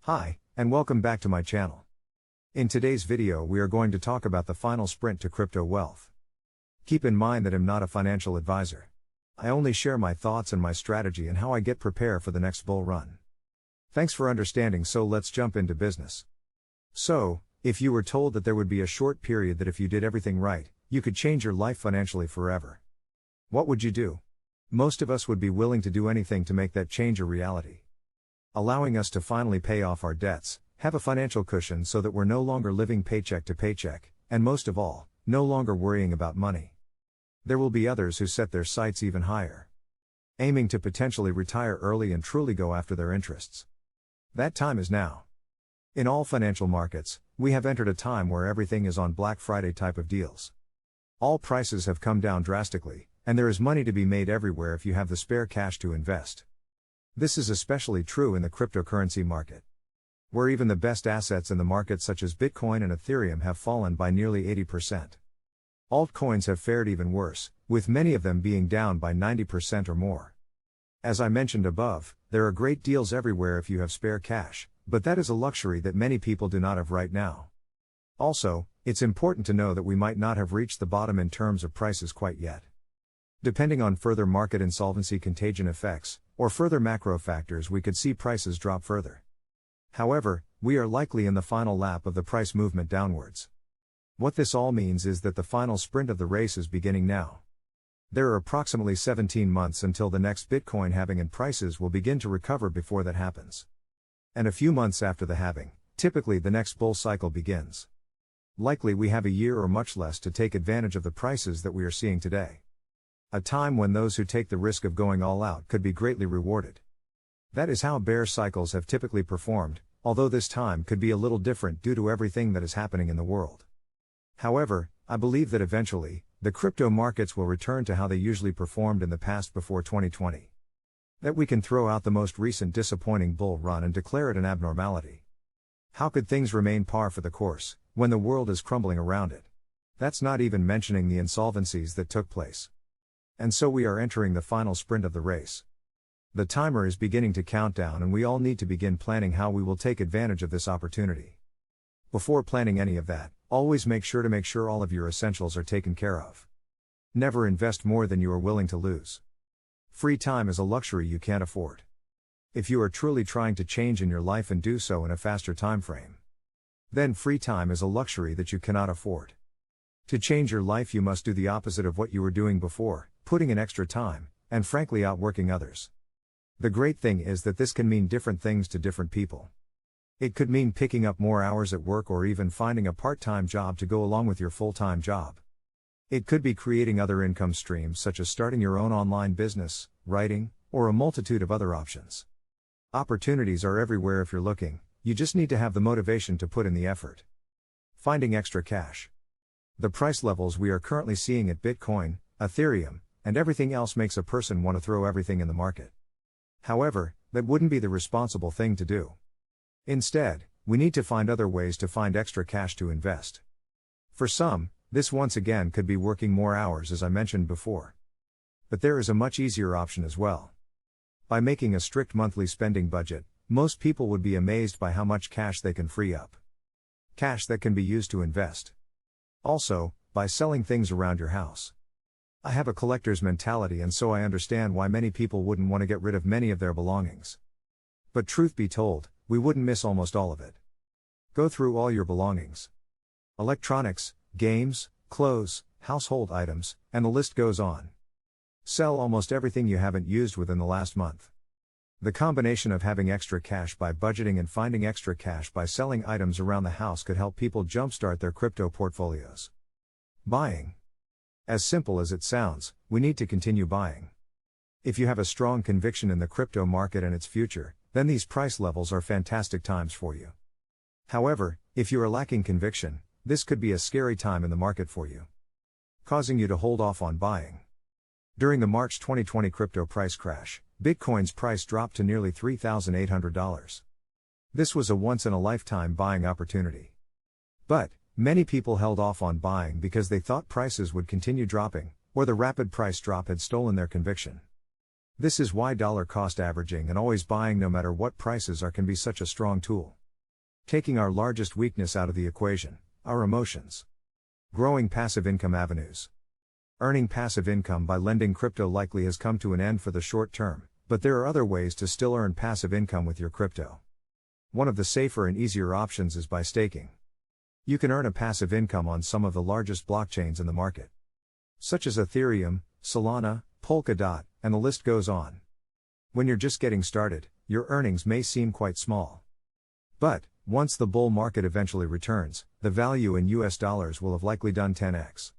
Hi, and welcome back to my channel. In today's video we are going to talk about the final sprint to crypto wealth. Keep in mind that I'm not a financial advisor. I only share my thoughts and my strategy and how I get prepared for the next bull run. Thanks for understanding, so let's jump into business. So, if you were told that there would be a short period that if you did everything right, you could change your life financially forever, what would you do? Most of us would be willing to do anything to make that change a reality, allowing us to finally pay off our debts, have a financial cushion so that we're no longer living paycheck to paycheck, and most of all, no longer worrying about money. There will be others who set their sights even higher, aiming to potentially retire early and truly go after their interests. That time is now. In all financial markets, we have entered a time where everything is on Black Friday type of deals. All prices have come down drastically, and there is money to be made everywhere if you have the spare cash to invest. This is especially true in the cryptocurrency market, where even the best assets in the market such as Bitcoin and Ethereum have fallen by nearly 80%. Altcoins have fared even worse, with many of them being down by 90% or more. As I mentioned above, there are great deals everywhere if you have spare cash, but that is a luxury that many people do not have right now. Also, it's important to know that we might not have reached the bottom in terms of prices quite yet. Depending on further market insolvency contagion effects, or further macro factors, we could see prices drop further. However, we are likely in the final lap of the price movement downwards. What this all means is that the final sprint of the race is beginning now. There are approximately 17 months until the next Bitcoin halving, and prices will begin to recover before that happens. And a few months after the halving, typically the next bull cycle begins. Likely we have a year or much less to take advantage of the prices that we are seeing today. A time when those who take the risk of going all out could be greatly rewarded. That is how bear cycles have typically performed, although this time could be a little different due to everything that is happening in the world. However, I believe that eventually, the crypto markets will return to how they usually performed in the past before 2020. That we can throw out the most recent disappointing bull run and declare it an abnormality. How could things remain par for the course, when the world is crumbling around it? That's not even mentioning the insolvencies that took place. And so we are entering the final sprint of the race. The timer is beginning to count down, and we all need to begin planning how we will take advantage of this opportunity. Before planning any of that, always make sure all of your essentials are taken care of. Never invest more than you are willing to lose. Free time is a luxury you can't afford. If you are truly trying to change in your life and do so in a faster time frame, then free time is a luxury that you cannot afford. To change your life, you must do the opposite of what you were doing before, putting in extra time, and frankly outworking others. The great thing is that this can mean different things to different people. It could mean picking up more hours at work, or even finding a part-time job to go along with your full-time job. It could be creating other income streams such as starting your own online business, writing, or a multitude of other options. Opportunities are everywhere if you're looking, you just need to have the motivation to put in the effort. Finding extra cash. The price levels we are currently seeing at Bitcoin, Ethereum, and everything else makes a person want to throw everything in the market. However, that wouldn't be the responsible thing to do. Instead, we need to find other ways to find extra cash to invest. For some, this once again could be working more hours, as I mentioned before. But there is a much easier option as well. By making a strict monthly spending budget, most people would be amazed by how much cash they can free up. Cash that can be used to invest. Also, by selling things around your house. I have a collector's mentality, and so I understand why many people wouldn't want to get rid of many of their belongings. But truth be told, we wouldn't miss almost all of it. Go through all your belongings. Electronics, games, clothes, household items, and the list goes on. Sell almost everything you haven't used within the last month. The combination of having extra cash by budgeting and finding extra cash by selling items around the house could help people jumpstart their crypto portfolios. Buying. As simple as it sounds, we need to continue buying. If you have a strong conviction in the crypto market and its future, then these price levels are fantastic times for you. However, if you are lacking conviction, this could be a scary time in the market for you, causing you to hold off on buying. During the March 2020 crypto price crash, Bitcoin's price dropped to nearly $3,800. This was a once-in-a-lifetime buying opportunity. But many people held off on buying because they thought prices would continue dropping, or the rapid price drop had stolen their conviction. This is why dollar cost averaging and always buying no matter what prices are can be such a strong tool. Taking our largest weakness out of the equation, our emotions. Growing passive income avenues. Earning passive income by lending crypto likely has come to an end for the short term, but there are other ways to still earn passive income with your crypto. One of the safer and easier options is by staking. You can earn a passive income on some of the largest blockchains in the market, such as Ethereum, Solana, Polkadot, and the list goes on. When you're just getting started, your earnings may seem quite small. But, once the bull market eventually returns, the value in US dollars will have likely done 10x.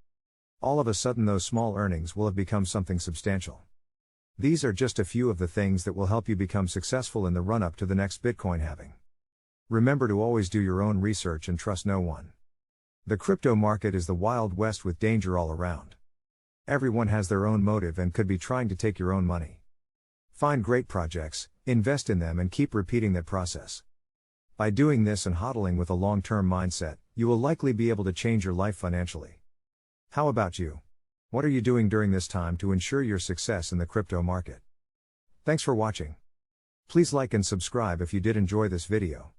All of a sudden those small earnings will have become something substantial. These are just a few of the things that will help you become successful in the run-up to the next Bitcoin halving. Remember to always do your own research and trust no one. The crypto market is the Wild West with danger all around. Everyone has their own motive and could be trying to take your own money. Find great projects, invest in them and keep repeating that process. By doing this and hodling with a long-term mindset, you will likely be able to change your life financially. How about you? What are you doing during this time to ensure your success in the crypto market? Thanks for watching. Please like and subscribe if you did enjoy this video.